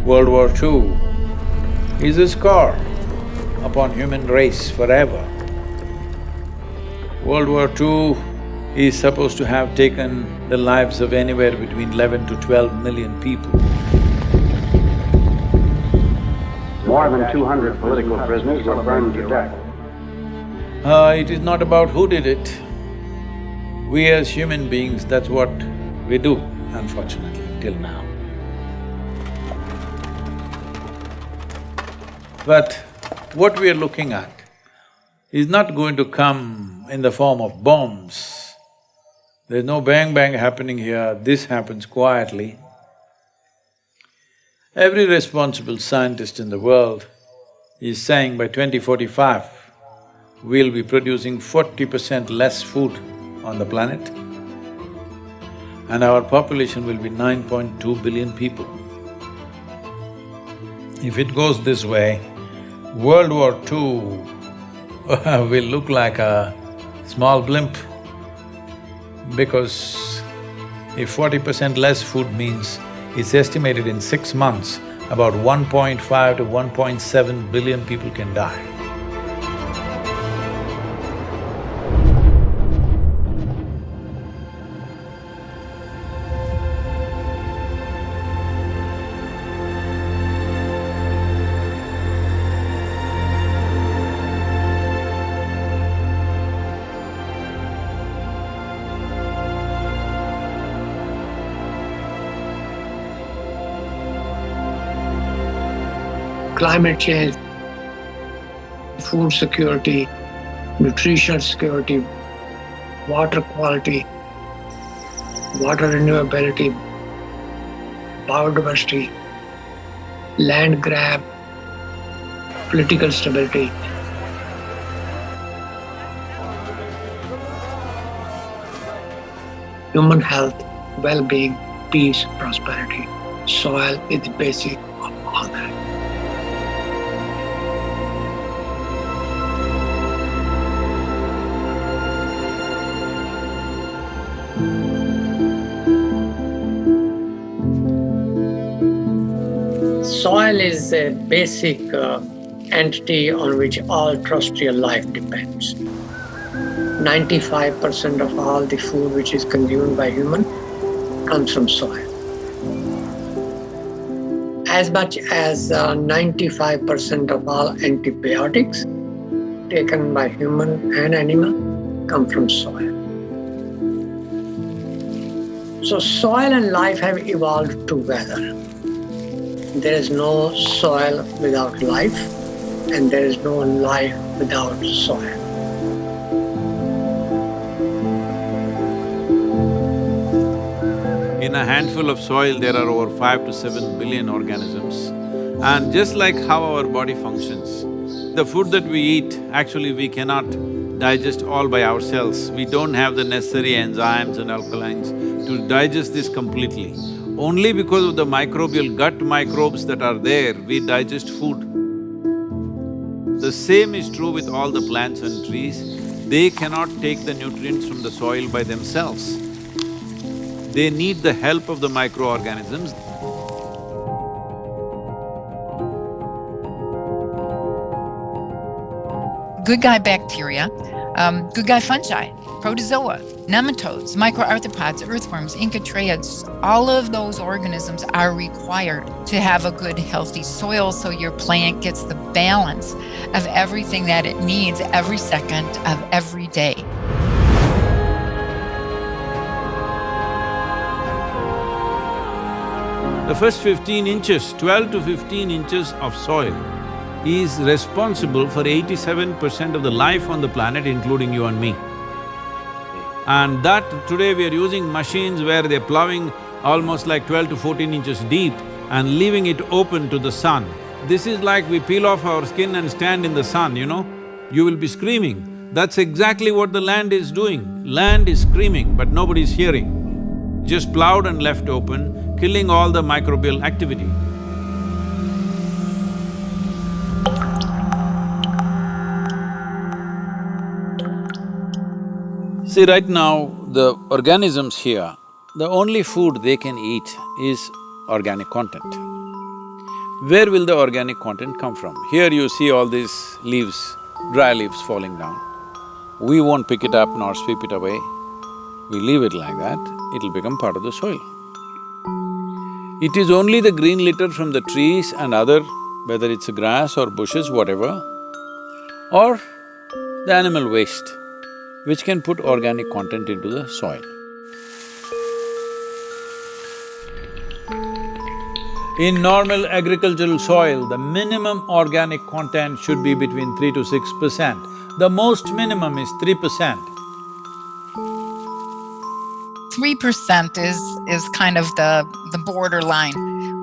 World War II is a scar upon human race forever. World War II is supposed to have taken the lives of anywhere between 11 to 12 million people. More than 200 political prisoners were burned to death. It is not about who did it. We as human beings, that's what we do, unfortunately, till now. But what we are looking at is not going to come in the form of bombs. There's no bang-bang happening here, this happens quietly. Every responsible scientist in the world is saying by 2045, we'll be producing 40% less food on the planet and our population will be 9.2 billion people. If it goes this way, World War II will look like a small blimp, because if 40% less food means it's estimated in 6 months, about 1.5 to 1.7 billion people can die. Climate change, food security, nutritional security, water quality, water renewability, biodiversity, land grab, political stability. Human health, well-being, peace, prosperity. Soil is the basic of all that. Soil is a basic entity on which all terrestrial life depends. 95% of all the food which is consumed by human comes from soil. As much as 95% of all antibiotics taken by human and animal come from soil. So soil and life have evolved together. There is no soil without life, and there is no life without soil. In a handful of soil, there are over 5 to 7 billion organisms. And just like how our body functions, the food that we eat, actually we cannot digest all by ourselves. We don't have the necessary enzymes and alkalines to digest this completely. Only because of the microbial gut microbes that are there, we digest food. The same is true with all the plants and trees. They cannot take the nutrients from the soil by themselves. They need the help of the microorganisms. Good guy bacteria, good guy fungi, protozoa, nematodes, microarthropods, earthworms, incatriads, all of those organisms are required to have a good, healthy soil so your plant gets the balance of everything that it needs every second of every day. The first 15 inches, 12 to 15 inches of soil is responsible for 87% of the life on the planet, including you and me. And that today we are using machines where they're plowing almost like 12 to 14 inches deep and leaving it open to the sun. This is like we peel off our skin and stand in the sun, you know? You will be screaming. That's exactly what the land is doing. Land is screaming, but nobody's hearing. Just plowed and left open, killing all the microbial activity. See, right now, the organisms here, the only food they can eat is organic content. where will the organic content come from? Here you see all these leaves, dry leaves falling down. We won't pick it up nor sweep it away. We leave it like that, it'll become part of the soil. It is only the green litter from the trees and other, whether it's grass or bushes, whatever, or the animal waste, which can put organic content into the soil. In normal agricultural soil, the minimum organic content should be between 3 to 6%. The most minimum is 3%. 3% is kind of the borderline,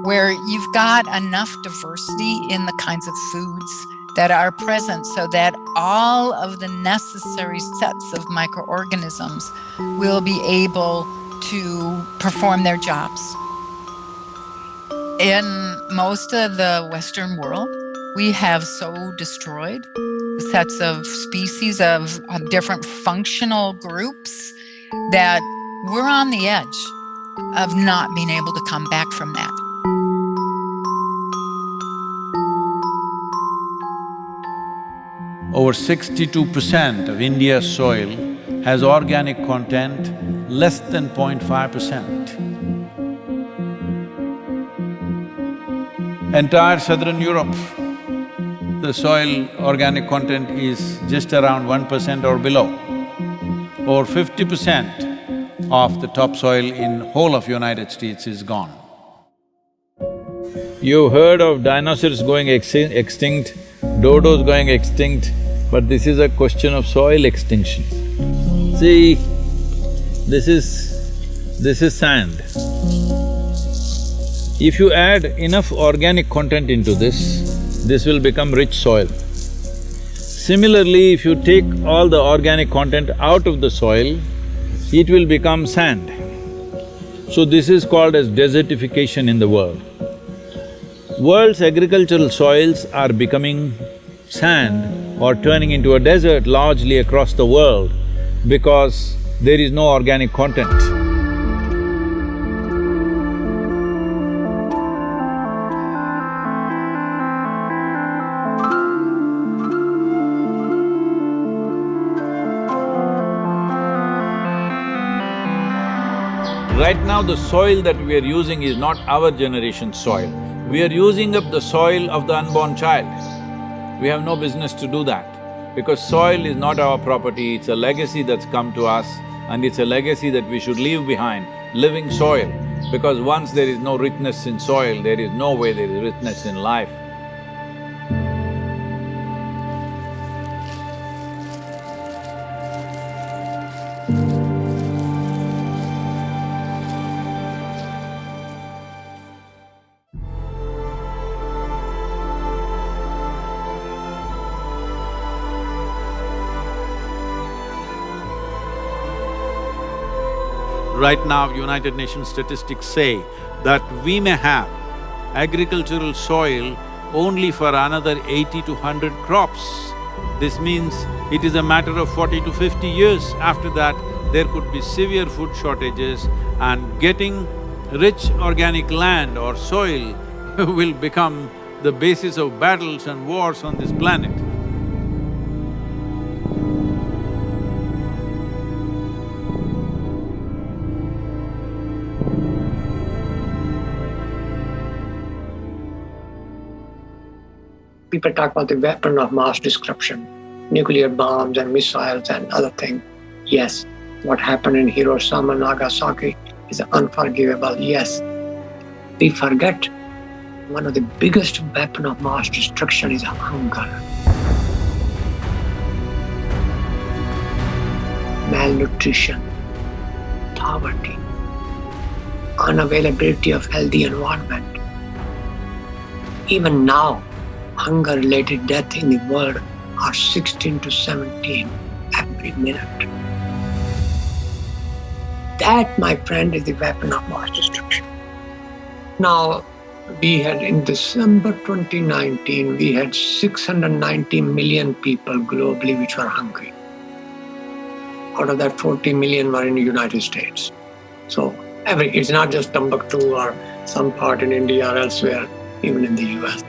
where you've got enough diversity in the kinds of foods that are present so that all of the necessary sets of microorganisms will be able to perform their jobs. In most of the Western world, we have so destroyed sets of species of different functional groups that we're on the edge of not being able to come back from that. Over 62% of India's soil has organic content less than 0.5%. Entire southern Europe, the soil organic content is just around 1% or below. Over 50% of the topsoil in whole of United States is gone. You've heard of dinosaurs going extinct, dodos going extinct, but this is a question of soil extinction. See, this is sand. If you add enough organic content into this will become rich soil. Similarly, if you take all the organic content out of the soil, it will become sand. So this is called as desertification in the world. World's agricultural soils are becoming sand or turning into a desert largely across the world because there is no organic content. Right now, the soil that we are using is not our generation's soil. We are using up the soil of the unborn child. We have no business to do that, because soil is not our property, it's a legacy that's come to us, and it's a legacy that we should leave behind, living soil. Because once there is no richness in soil, there is no way there is richness in life. Right now, United Nations statistics say that we may have agricultural soil only for another 80 to 100 crops. This means it is a matter of 40 to 50 years. After that, there could be severe food shortages, and getting rich organic land or soil will become the basis of battles and wars on this planet. People talk about the weapon of mass destruction, nuclear bombs and missiles and other things. Yes, what happened in Hiroshima and Nagasaki is unforgivable, yes. We forget one of the biggest weapons of mass destruction is hunger. Malnutrition, poverty, unavailability of healthy environment. Even now, hunger-related deaths in the world are 16 to 17 every minute. That, my friend, is the weapon of mass destruction. Now, we had in December 2019, we had 690 million people globally which were hungry. Out of that, 40 million were in the United States. So it's not just Timbuktu or some part in India or elsewhere. even in the US.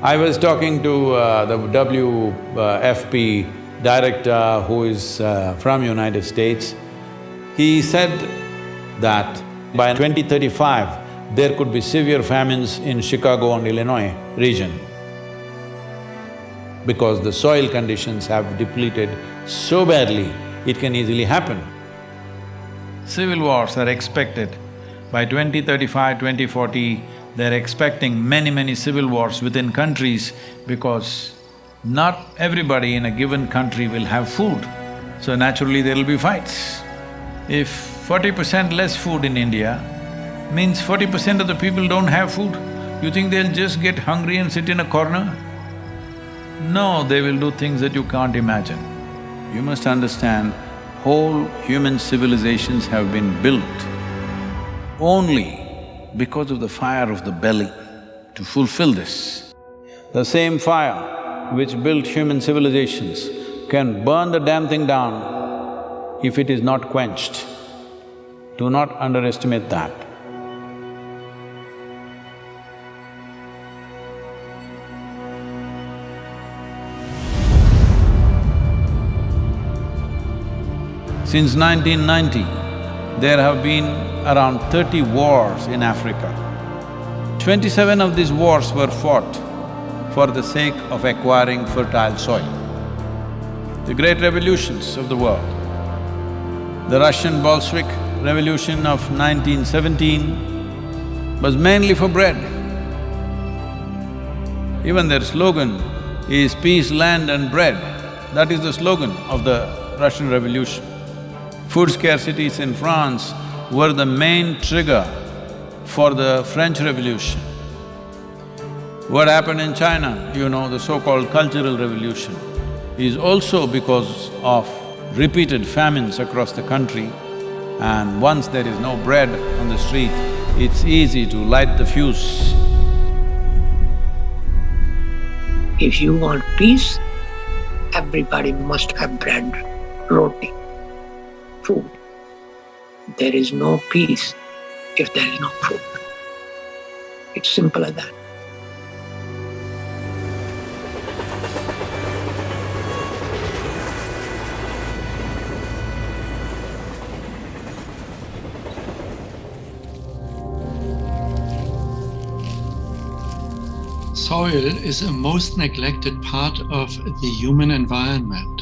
I was talking to the WFP director who is from United States. He said that by 2035, there could be severe famines in Chicago and Illinois region because the soil conditions have depleted so badly, it can easily happen. Civil wars are expected. By 2035, 2040, they're expecting many civil wars within countries because not everybody in a given country will have food, so naturally there'll be fights. If 40% less food in India means 40% of the people don't have food, you think they'll just get hungry and sit in a corner? No, they will do things that you can't imagine. You must understand, whole human civilizations have been built only because of the fire of the belly to fulfill this. The same fire which built human civilizations can burn the damn thing down if it is not quenched. Do not underestimate that. Since 1990, there have been around 30 wars in Africa. 27 of these wars were fought for the sake of acquiring fertile soil. The great revolutions of the world, the Russian Bolshevik Revolution of 1917 was mainly for bread. Even their slogan is peace, land and bread. That is the slogan of the Russian Revolution. Food scarcities in France were the main trigger for the French Revolution. What happened in China, you know, the so-called Cultural Revolution, is also because of repeated famines across the country, and once there is no bread on the street, it's easy to light the fuse. If you want peace, everybody must have bread, roti, food. There is no peace if there is no food. It's simple as that. Soil is a most neglected part of the human environment.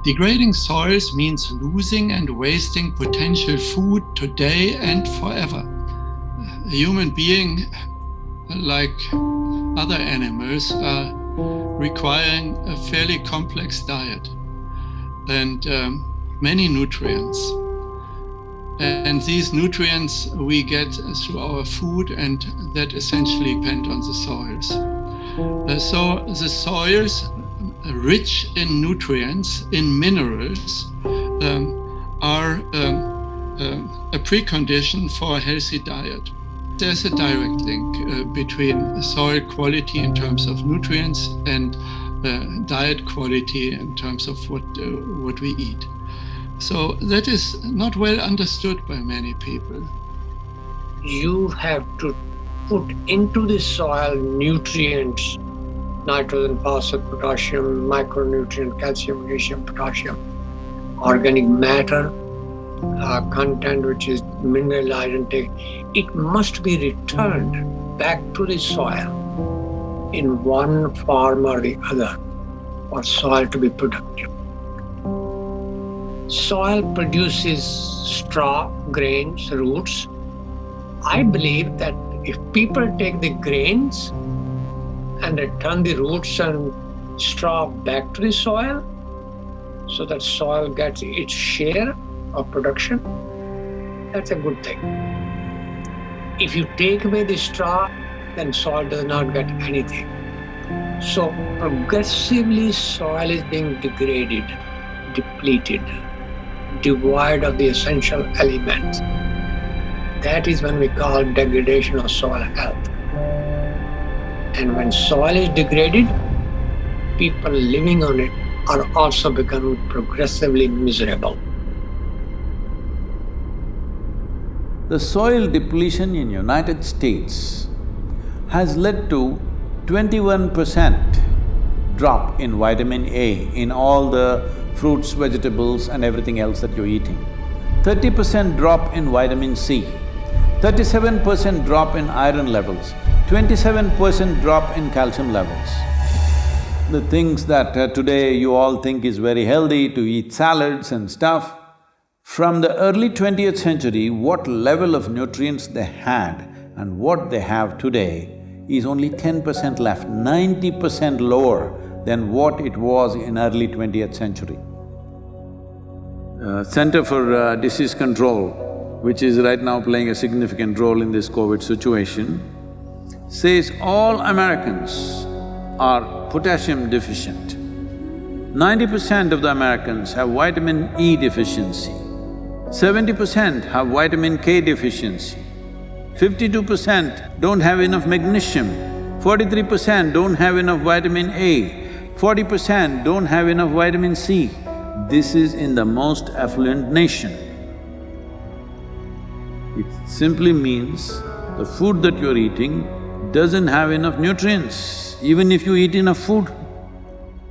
Degrading soils means losing and wasting potential food today and forever. A human being, like other animals, are requiring a fairly complex diet and many nutrients. And these nutrients we get through our food, and that essentially depend on the soils. So the soils, rich in nutrients, in minerals, are a precondition for a healthy diet. There's a direct link between soil quality in terms of nutrients and diet quality in terms of what we eat. So that is not well understood by many people. You have to put into the soil nutrients, nitrogen, phosphorus, potassium, micronutrient, calcium, magnesium, potassium, organic matter, content which is mineralized and take. It must be returned back to the soil in one form or the other for soil to be productive. Soil produces straw, grains, roots. I believe that if people take the grains and return the roots and straw back to the soil, so that soil gets its share of production, that's a good thing. If you take away the straw, then soil does not get anything. So progressively soil is being degraded, depleted, devoid of the essential elements. That is when we call degradation of soil health. And when soil is degraded, people living on it are also becoming progressively miserable. The soil depletion in United States has led to 21% drop in vitamin A in all the fruits, vegetables and everything else that you're eating. 30% drop in vitamin C, 37% drop in iron levels, 27% drop in calcium levels. The things that today you all think is very healthy to eat salads and stuff, from the early 20th century, what level of nutrients they had and what they have today is only 10% left, 90% lower than what it was in early 20th century. Center for Disease Control, which is right now playing a significant role in this COVID situation, says all Americans are potassium deficient. 90% of the Americans have vitamin E deficiency, 70% have vitamin K deficiency, 52% don't have enough magnesium, 43% don't have enough vitamin A, 40% don't have enough vitamin C. This is in the most affluent nation. It simply means the food that you're eating doesn't have enough nutrients, even if you eat enough food,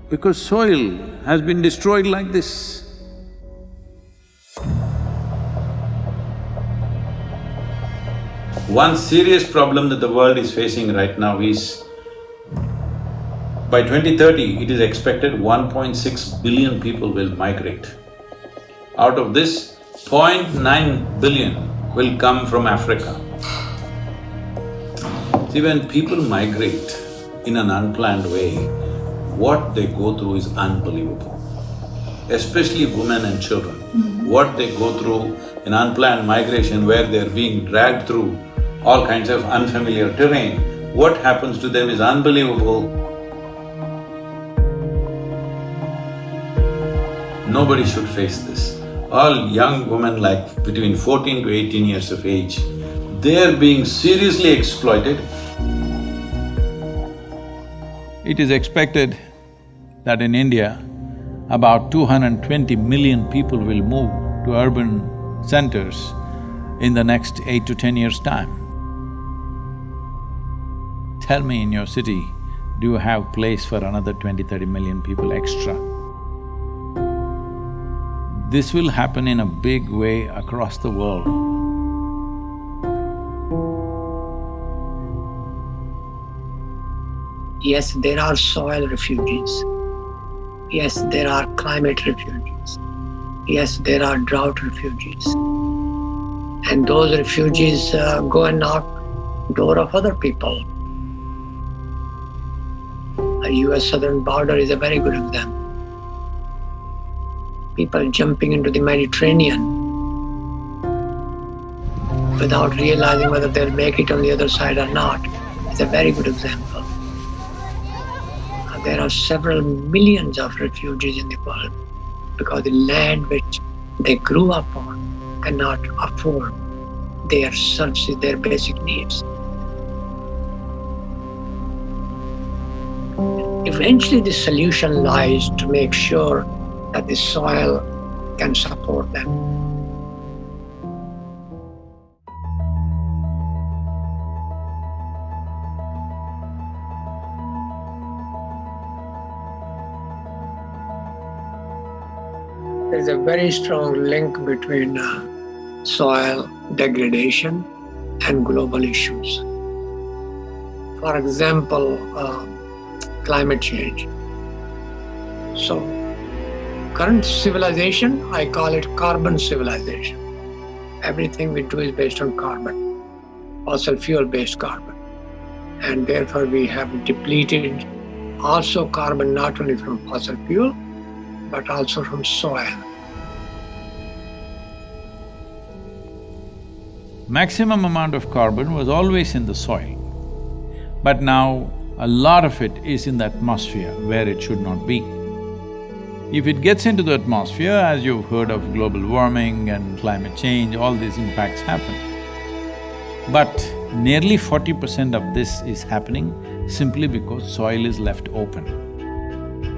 because soil has been destroyed like this. One serious problem that the world is facing right now is, by 2030, it is expected 1.6 billion people will migrate. Out of this, 0.9 billion will come from Africa. See, when people migrate in an unplanned way, what they go through is unbelievable. Especially women and children. What they go through in unplanned migration where they're being dragged through all kinds of unfamiliar terrain, what happens to them is unbelievable. Nobody should face this. All young women like between 14 to 18 years of age, they're being seriously exploited. It is expected that in India, about 220 million people will move to urban centers in the next 8 to 10 years' time. Tell me, in your city, do you have place for another 20-30 million people extra? This will happen in a big way across the world. Yes, there are soil refugees. Yes, there are climate refugees. Yes, there are drought refugees. And those refugees go and knock door of other people. The US southern border is a very good example. People jumping into the Mediterranean without realizing whether they'll make it on the other side or not is a very good example. There are several millions of refugees in the world because the land which they grew up on cannot afford their services, their basic needs. Eventually the solution lies to make sure that the soil can support them. There's a very strong link between soil degradation and global issues. For example, climate change. So, current civilization, I call it carbon civilization. Everything we do is based on carbon, fossil fuel-based carbon. And therefore we have depleted also carbon not only from fossil fuel, but also from soil. Maximum amount of carbon was always in the soil, but now a lot of it is in the atmosphere where it should not be. If it gets into the atmosphere, as you've heard of global warming and climate change, all these impacts happen. But nearly 40% of this is happening simply because soil is left open.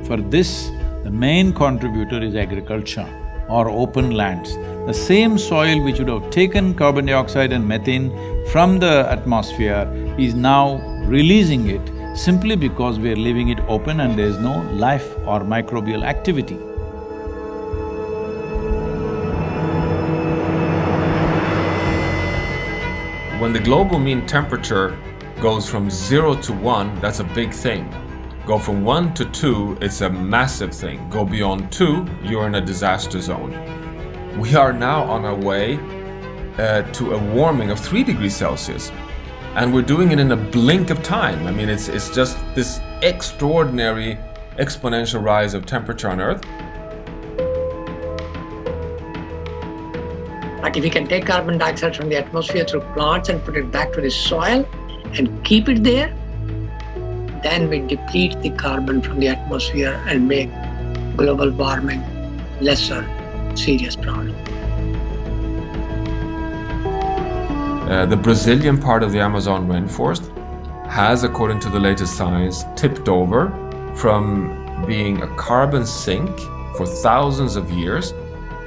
For this, the main contributor is agriculture or open lands. the same soil which would have taken carbon dioxide and methane from the atmosphere is now releasing it simply because we are leaving it open and there is no life or microbial activity. When the global mean temperature goes from 0 to 1, that's a big thing. Go from 1 to 2, it's a massive thing. Go beyond 2, you're in a disaster zone. We are now on our way to a warming of 3 degrees Celsius. And we're doing it in a blink of time. I mean, it's just this extraordinary exponential rise of temperature on Earth. But if we can take carbon dioxide from the atmosphere through plants and put it back to the soil and keep it there, then we deplete the carbon from the atmosphere and make global warming lesser serious problem. The Brazilian part of the Amazon rainforest has, according to the latest science, tipped over from being a carbon sink for thousands of years,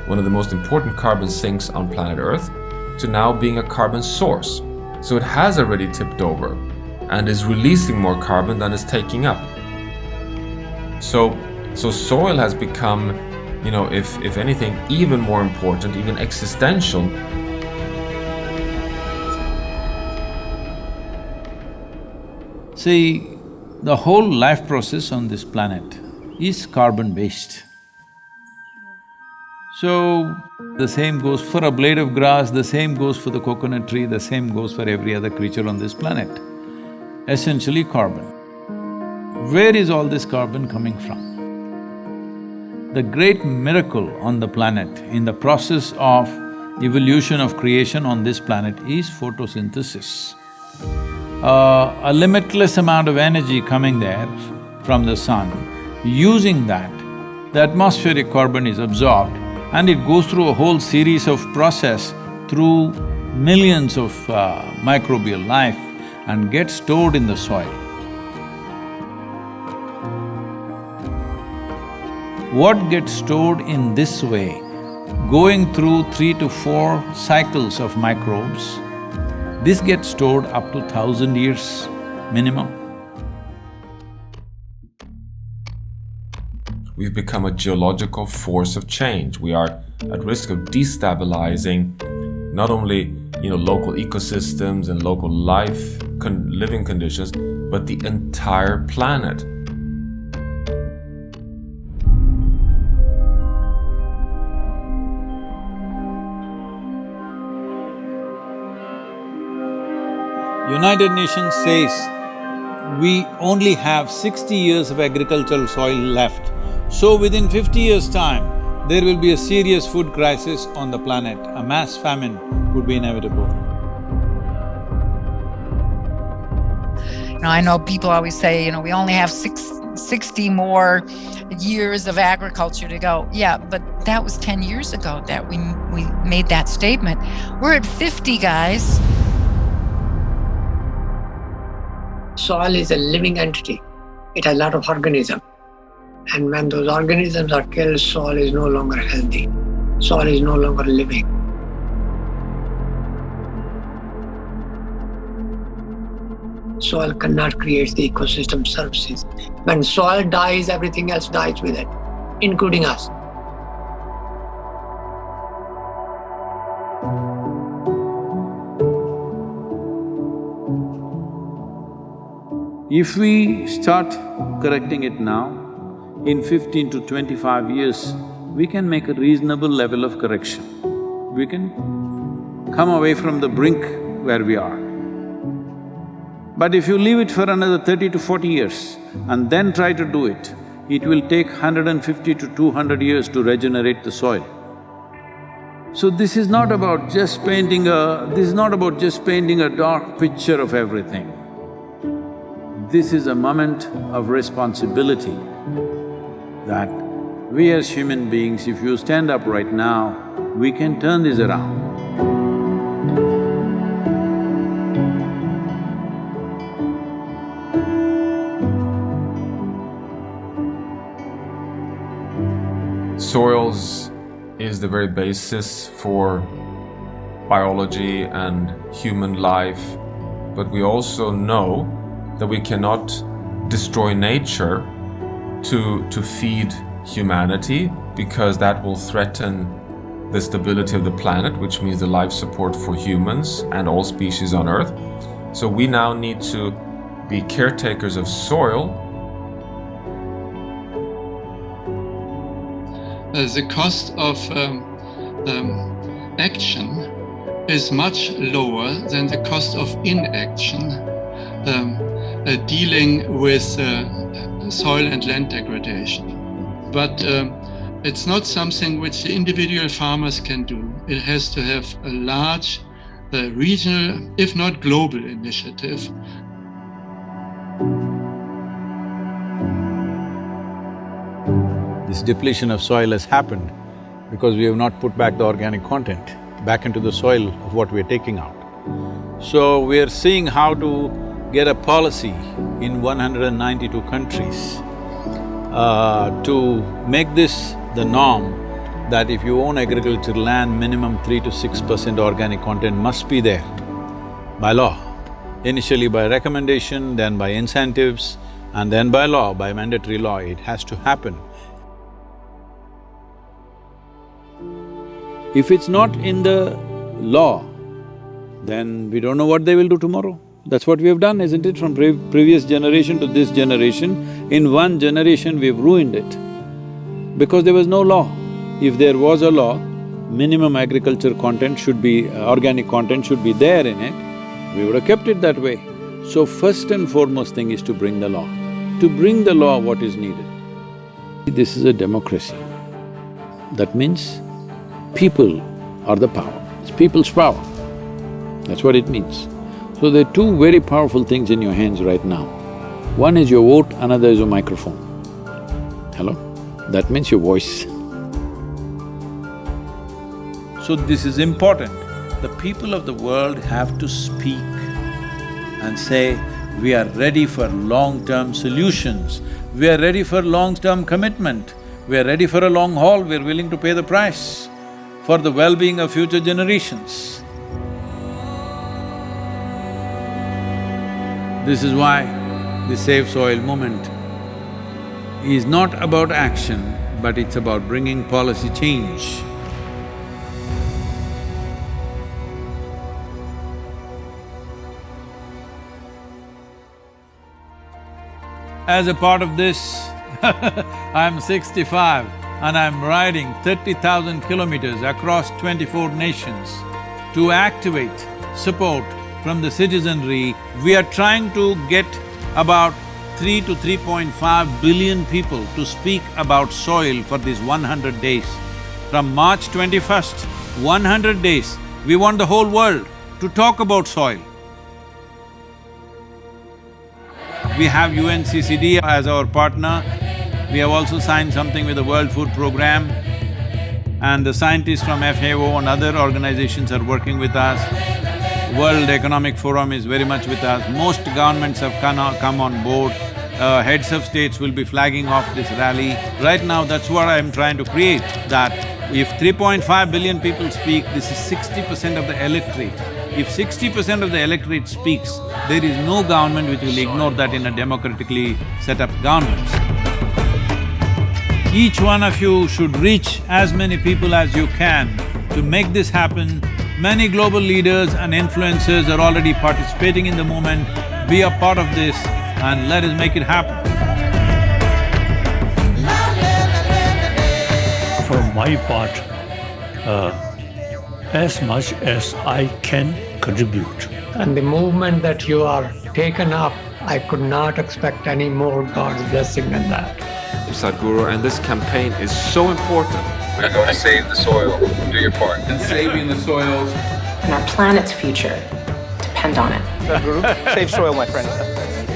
one of the most important carbon sinks on planet Earth, to now being a carbon source. So it has already tipped over and is releasing more carbon than it's taking up. So soil has become, if anything, even more important, even existential. See, the whole life process on this planet is carbon-based. So, the same goes for a blade of grass, the same goes for the coconut tree, the same goes for every other creature on this planet. Essentially carbon. Where is all this carbon coming from? The great miracle on the planet, in the process of evolution of creation on this planet, is photosynthesis. A limitless amount of energy coming there from the sun. Using that, the atmospheric carbon is absorbed and it goes through a whole series of process through millions of microbial life and gets stored in the soil. What gets stored in this way, going through 3 to 4 cycles of microbes, this gets stored up to 1,000 years minimum. We've become a geological force of change. We are at risk of destabilizing not only, local ecosystems and local living conditions, but the entire planet. United Nations says we only have 60 years of agricultural soil left. So within 50 years' time, there will be a serious food crisis on the planet. A mass famine would be inevitable. I know people always say, we only have 60 more years of agriculture to go. Yeah, but that was 10 years ago that we made that statement. We're at 50, guys. Soil is a living entity. It has a lot of organisms. And when those organisms are killed, soil is no longer healthy. Soil is no longer living. Soil cannot create the ecosystem services. When soil dies, everything else dies with it, including us. If we start correcting it now, in 15 to 25 years, we can make a reasonable level of correction. We can come away from the brink where we are. But if you leave it for another 30 to 40 years and then try to do it, it will take 150 to 200 years to regenerate the soil. So this is not about just painting a… this is not about just painting a dark picture of everything. This is a moment of responsibility that we as human beings, if you stand up right now, we can turn this around. Soils is the very basis for biology and human life, but we also know that we cannot destroy nature to feed humanity, because that will threaten the stability of the planet, which means the life support for humans and all species on Earth. So we now need to be caretakers of soil. The cost of action is much lower than the cost of inaction dealing with soil and land degradation. But it's not something which the individual farmers can do. It has to have a large regional, if not global, initiative. This depletion of soil has happened because we have not put back the organic content back into the soil of what we are taking out. So we are seeing how to get a policy in 192 countries to make this the norm, that if you own agricultural land, minimum 3 to 6% organic content must be there by law. Initially by recommendation, then by incentives, and then by law, by mandatory law, it has to happen. If it's not in the law, then we don't know what they will do tomorrow. That's what we have done, isn't it? From previous generation to this generation, in one generation we've ruined it because there was no law. If there was a law, minimum agriculture content should be… organic content should be there in it, we would have kept it that way. So first and foremost thing is to bring the law. To bring the law, what is needed? This is a democracy. That means people are the power, it's people's power. That's what it means. So there are two very powerful things in your hands right now. One is your vote, another is your microphone. Hello? That means your voice. So this is important. The people of the world have to speak and say, we are ready for long-term solutions, we are ready for long-term commitment, we are ready for a long haul, we are willing to pay the price for the well-being of future generations. This is why the Save Soil movement is not about action, but it's about bringing policy change. As a part of this, I'm 65 and I'm riding 30,000 kilometers across 24 nations to activate support from the citizenry. We are trying to get about 3 to 3.5 billion people to speak about soil for these 100 days. From March 21st, 100 days, we want the whole world to talk about soil. We have UNCCD as our partner. We have also signed something with the World Food Programme, and the scientists from FAO and other organizations are working with us. World Economic Forum is very much with us. Most governments have come on board. Heads of states will be flagging off this rally. Right now, that's what I'm trying to create, that if 3.5 billion people speak, this is 60% of the electorate. If 60% of the electorate speaks, there is no government which will ignore that in a democratically set up government. Each one of you should reach as many people as you can to make this happen. Many global leaders and influencers are already participating in the movement. Be a part of this and let us make it happen. For my part, as much as I can contribute. And the movement that you are taken up, I could not expect any more God's blessing than that. Sádhguru, and this campaign is so important. We're going to save the soil. Do your part. And saving the soils. And our planet's future depend on it. Sádhguru, save soil, my friend.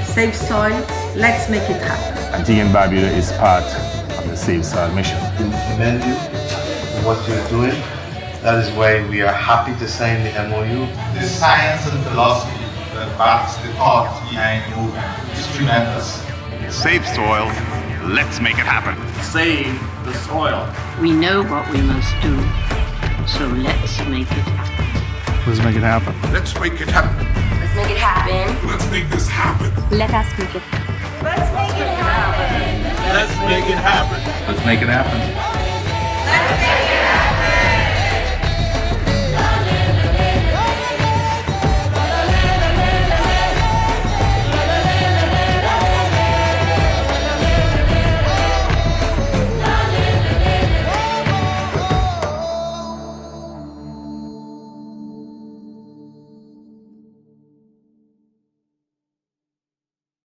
Save soil, let's make it happen. TM Barbuda is part of the Save Soil mission. We commend you for what you're doing. That is why we are happy to sign the MOU. The science and philosophy that backs the thought behind the movement is tremendous. Save soil, Let's make it happen. Save the soil. We know what we must do, so let's make it happen. Let's make it happen. Let's make it happen. Let's make it happen. Let's make this happen. Let us make it happen. Let's make it happen. Let's make it happen. Let's make it happen.